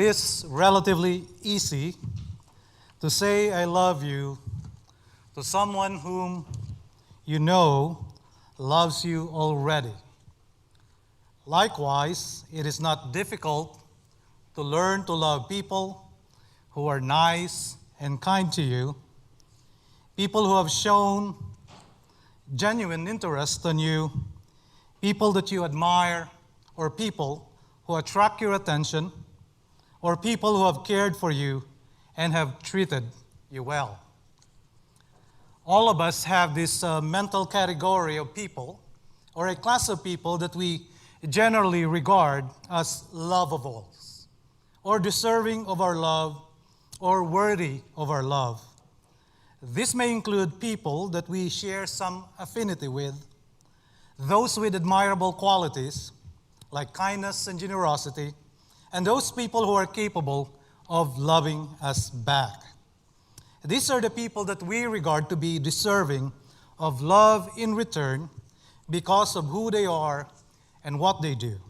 is relatively easy to say I love you to someone whom you know loves you already. Likewise, it is not difficult to learn to love people who are nice and kind to you, people who have shown genuine interest in you, people that you admire, or people who attract your attention, or people who have cared for you and have treated you well. All of us have this mental category of people, or a class of people that we generally regard as lovables, or deserving of our love, or worthy of our love. This may include people that we share some affinity with, those with admirable qualities like kindness and generosity, and those people who are capable of loving us back. These are the people that we regard to be deserving of love in return because of who they are and what they do.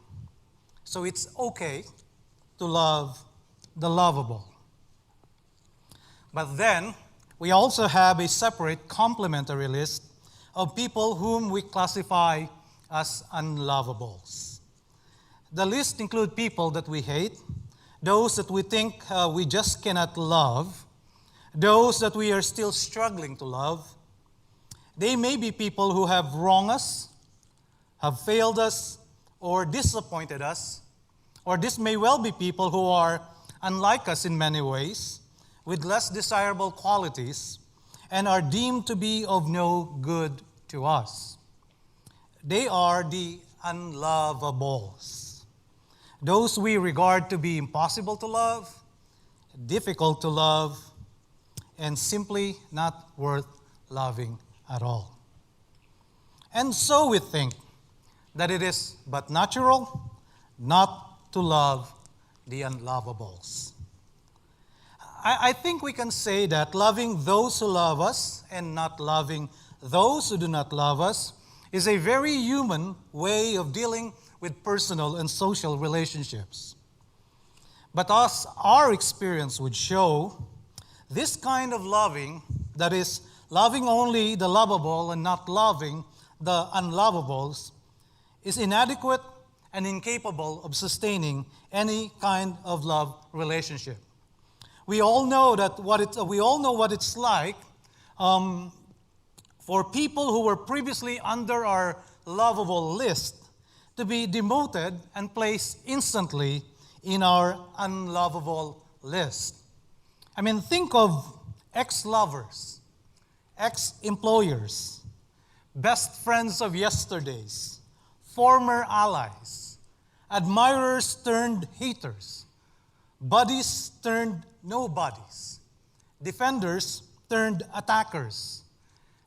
So it's okay to love the lovable. But then, we also have a separate complementary list of people whom we classify as unlovables. The list includes people that we hate, those that we think we just cannot love, those that we are still struggling to love. They may be people who have wronged us, have failed us, or disappointed us, or this may well be people who are unlike us in many ways, with less desirable qualities, and are deemed to be of no good to us. They are the unlovables. Those we regard to be impossible to love, difficult to love, and simply not worth loving at all. And so we think that it is but natural not to love the unlovables. I think we can say that loving those who love us and not loving those who do not love us is a very human way of dealing with personal and social relationships. But as our experience would show, this kind of loving, that is, loving only the lovable and not loving the unlovables, is inadequate and incapable of sustaining any kind of love relationship. We all know what it's like for people who were previously under our lovable list to be demoted and placed instantly in our unlovable list. I mean, think of ex-lovers, ex-employers, best friends of yesterdays, former allies, admirers turned haters, buddies turned nobodies, defenders turned attackers,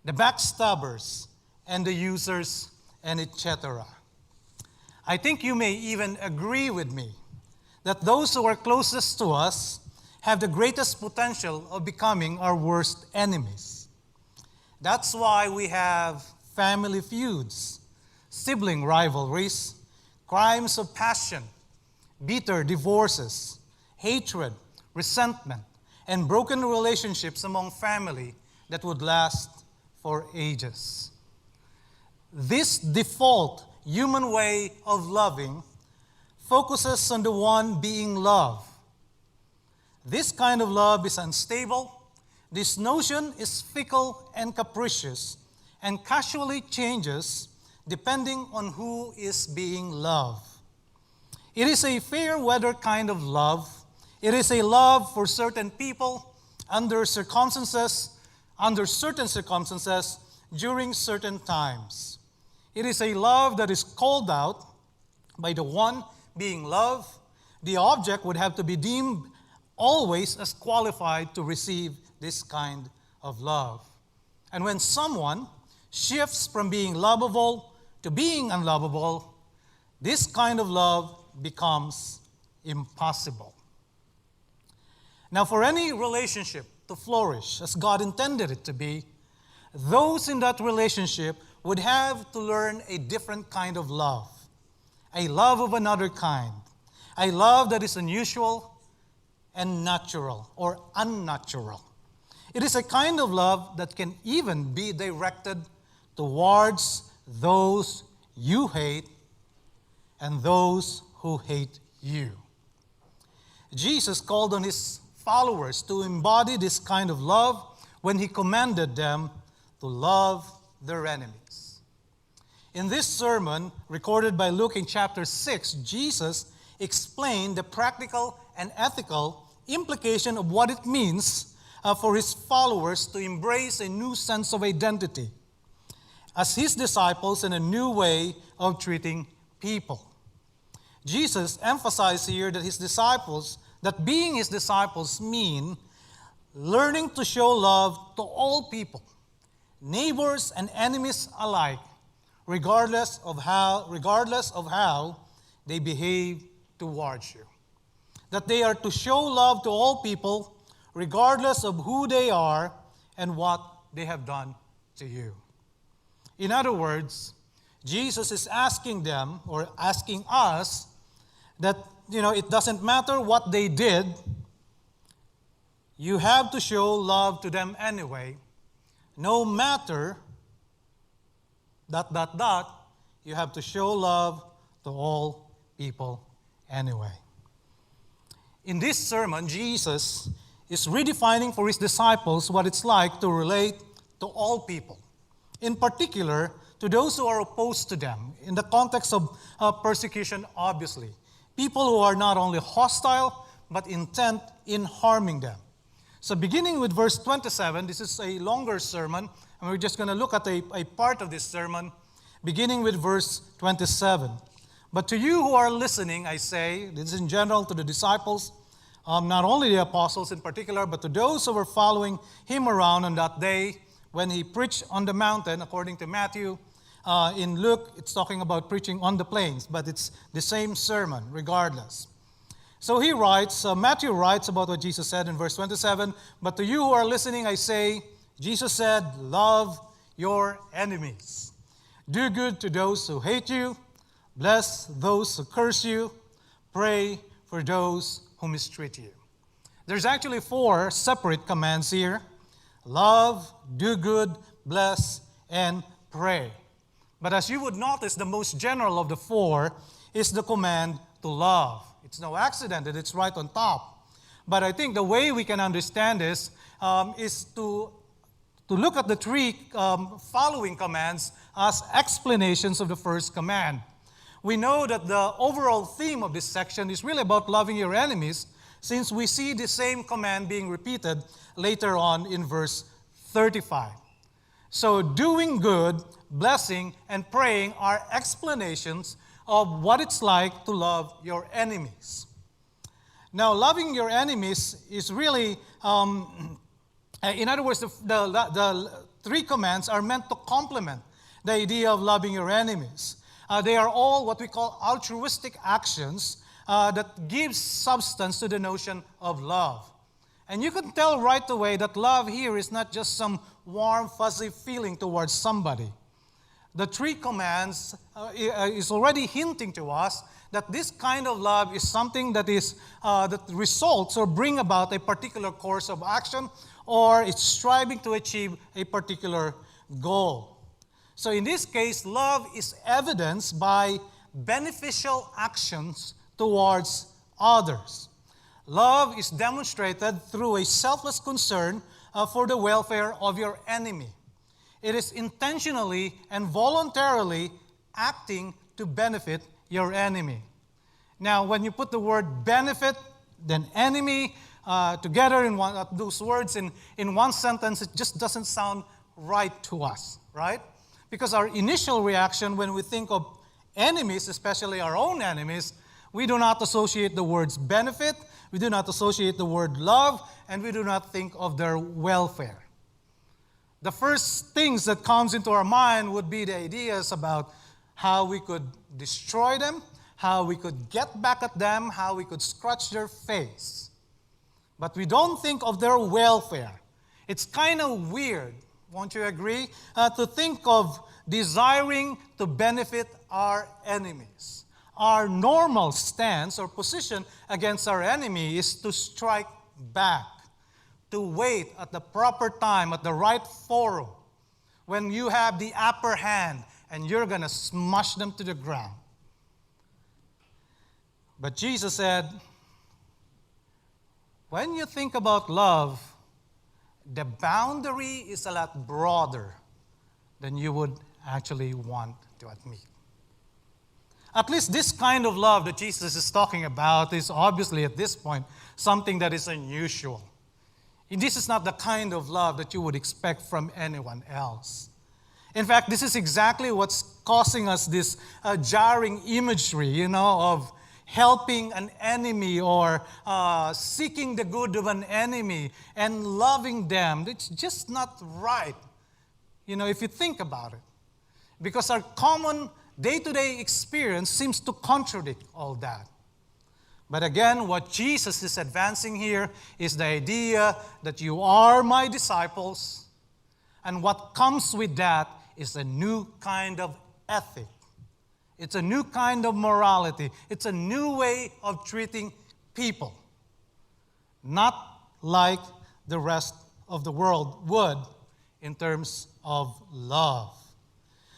the backstabbers and the users, and etc. I think you may even agree with me that those who are closest to us have the greatest potential of becoming our worst enemies. That's why we have family feuds, sibling rivalries, crimes of passion, bitter divorces, hatred, resentment, and broken relationships among family that would last for ages. This default human way of loving focuses on the one being loved. This kind of love is unstable. This notion is fickle and capricious and casually changes depending on who is being loved. It is a fair weather kind of love. It is a love for certain people under certain circumstances, during certain times. It is a love that is called out by the one being loved. The object would have to be deemed always as qualified to receive this kind of love. And when someone shifts from being lovable to being unlovable, this kind of love becomes impossible. Now, for any relationship to flourish as God intended it to be, those in that relationship would have to learn a different kind of love, a love of another kind, a love that is unusual, and natural or unnatural. It is a kind of love that can even be directed towards those you hate and those who hate you. Jesus called on his followers to embody this kind of love when he commanded them to love their enemies. In this sermon, recorded by Luke in chapter 6, Jesus explained the practical and ethical implication of what it means for his followers to embrace a new sense of identity as his disciples and a new way of treating people. Jesus emphasized here that being his disciples mean learning to show love to all people, neighbors and enemies alike, regardless of how they behave towards you. That they are to show love to all people, regardless of who they are and what they have done to you. In other words, Jesus is asking them, or asking us, that, it doesn't matter what they did, you have to show love to them anyway, no matter ... you have to show love to all people anyway. In this sermon, Jesus is redefining for his disciples what it's like to relate to all people, in particular to those who are opposed to them, in the context of persecution, obviously. People who are not only hostile, but intent in harming them. So beginning with verse 27, this is a longer sermon, and we're just going to look at a part of this sermon, beginning with verse 27. But to you who are listening, I say, this is in general to the disciples, not only the apostles in particular, but to those who were following him around on that day when he preached on the mountain, according to Matthew. In Luke, it's talking about preaching on the plains, but it's the same sermon regardless. So he writes, Matthew writes about what Jesus said in verse 27, but to you who are listening, I say, Jesus said, love your enemies. Do good to those who hate you. Bless those who curse you. Pray for those who mistreat you. There's actually 4 separate commands here. Love, do good, bless, and pray. But as you would notice, the most general of the 4 is the command to love. It's no accident that it's right on top. But I think the way we can understand this is to look at the 3 following commands as explanations of the first command. We know that the overall theme of this section is really about loving your enemies, since we see the same command being repeated later on in verse 35. So doing good, blessing, and praying are explanations of what it's like to love your enemies. Now, loving your enemies is really, in other words, the 3 commands are meant to complement the idea of loving your enemies. They are all what we call altruistic actions that gives substance to the notion of love. And you can tell right away that love here is not just some warm, fuzzy feeling towards somebody. The 3 commands is already hinting to us that this kind of love is something that results or bring about a particular course of action, or it's striving to achieve a particular goal. So in this case, love is evidenced by beneficial actions towards others. Love is demonstrated through a selfless concern for the welfare of your enemy. It is intentionally and voluntarily acting to benefit your enemy. Now, when you put the word benefit, then enemy together in those words in one sentence, it just doesn't sound right to us, right? Because our initial reaction when we think of enemies, especially our own enemies, we do not associate the words benefit, we do not associate the word love, and we do not think of their welfare. The first things that comes into our mind would be the ideas about how we could destroy them, how we could get back at them, how we could scratch their face. But we don't think of their welfare. It's kind of weird, won't you agree, to think of desiring to benefit our enemies. our normal stance or position against our enemy is to strike back, to wait at the proper time, at the right forum, when you have the upper hand and you're going to smash them to the ground. But Jesus said, when you think about love, the boundary is a lot broader than you would actually want to admit. At least this kind of love that Jesus is talking about is obviously at this point something that is unusual. And this is not the kind of love that you would expect from anyone else. In fact, this is exactly what's causing us this jarring imagery, of helping an enemy or seeking the good of an enemy and loving them. It's just not right, if you think about it. Because our common day-to-day experience seems to contradict all that. But again, what Jesus is advancing here is the idea that you are my disciples, and what comes with that is a new kind of ethic. It's a new kind of morality. It's a new way of treating people. Not like the rest of the world would in terms of love.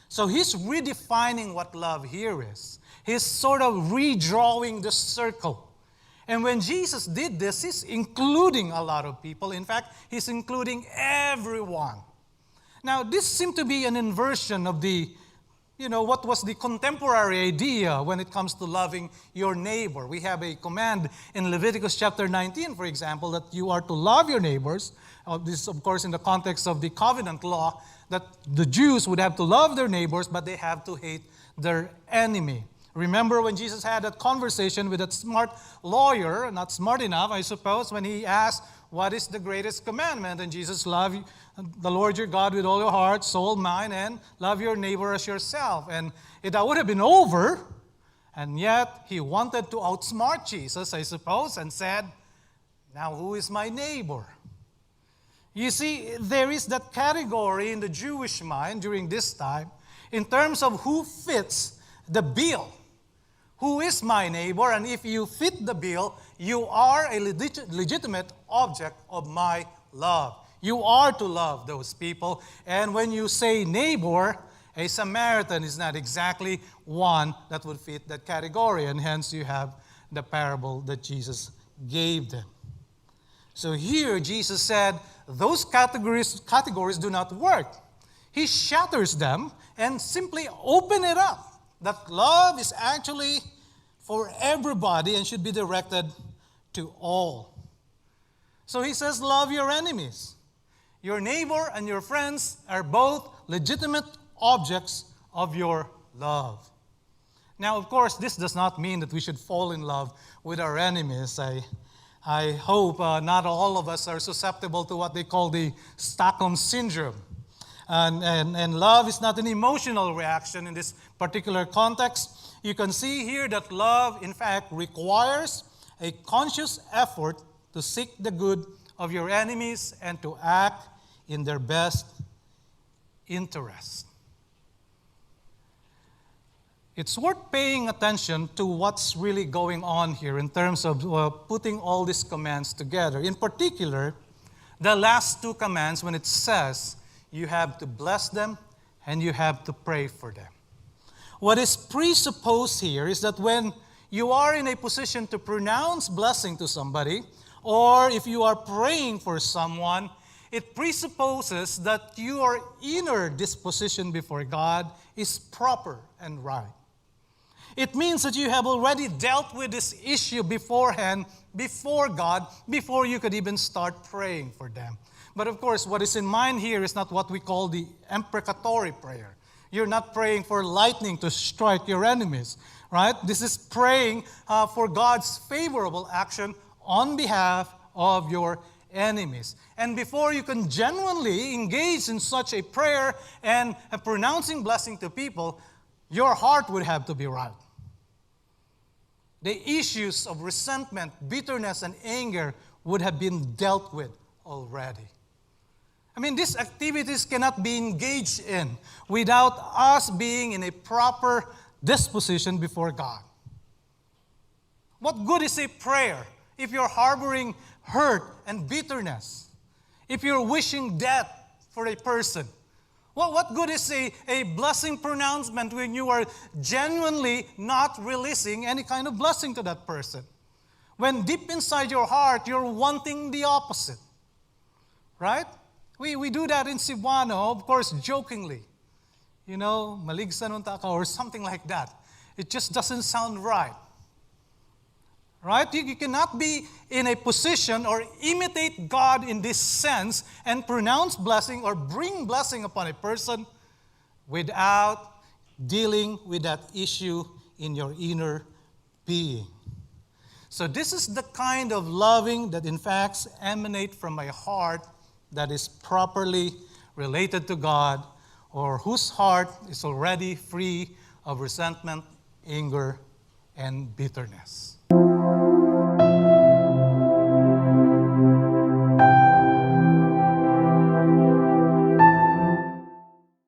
So he's redefining what love here is. He's sort of redrawing the circle. And when Jesus did this, he's including a lot of people. In fact, he's including everyone. Now, this seemed to be an inversion of what was the contemporary idea when it comes to loving your neighbor. We have a command in Leviticus chapter 19, for example, that you are to love your neighbors. This, of course, in the context of the covenant law, that the Jews would have to love their neighbors, but they have to hate their enemy. Remember when Jesus had that conversation with that smart lawyer, not smart enough, I suppose, when he asked, what is the greatest commandment? And Jesus, love the Lord your God with all your heart, soul, mind, and love your neighbor as yourself. And it would have been over, and yet he wanted to outsmart Jesus, I suppose, and said, now who is my neighbor? You see, there is that category in the Jewish mind during this time in terms of who fits the bill. Who is my neighbor? And if you fit the bill, you are a legitimate object of my love. You are to love those people. And when you say neighbor, a Samaritan is not exactly one that would fit that category. And hence you have the parable that Jesus gave them. So here Jesus said, those categories do not work. He shatters them and simply open it up. That love is actually for everybody and should be directed to all. So he says, love your enemies. Your neighbor and your friends are both legitimate objects of your love. Now, of course, this does not mean that we should fall in love with our enemies. I hope not all of us are susceptible to what they call the Stockholm Syndrome. And love is not an emotional reaction in this particular context. You can see here that love, in fact, requires a conscious effort to seek the good of your enemies and to act in their best interest. It's worth paying attention to what's really going on here in terms of putting all these commands together. In particular, the last two commands when it says you have to bless them and you have to pray for them. What is presupposed here is that when you are in a position to pronounce blessing to somebody, or if you are praying for someone, it presupposes that your inner disposition before God is proper and right. It means that you have already dealt with this issue beforehand, before God, before you could even start praying for them. But of course, what is in mind here is not what we call the imprecatory prayer. You're not praying for lightning to strike your enemies, right? This is praying for God's favorable action on behalf of your enemies. And before you can genuinely engage in such a prayer and pronouncing blessing to people, your heart would have to be right. The issues of resentment, bitterness, and anger would have been dealt with already. I mean, these activities cannot be engaged in without us being in a proper disposition before God. What good is a prayer if you're harboring hurt and bitterness? If you're wishing death for a person? What good is a blessing pronouncement when you are genuinely not releasing any kind of blessing to that person? When deep inside your heart, you're wanting the opposite. Right? We do that in Cebuano, of course, jokingly. You know, maligsan unta ka or something like that. It just doesn't sound right. Right? You cannot be in a position or imitate God in this sense and pronounce blessing or bring blessing upon a person without dealing with that issue in your inner being. So this is the kind of loving that in fact emanate from my heart that is properly related to God, or whose heart is already free of resentment, anger, and bitterness.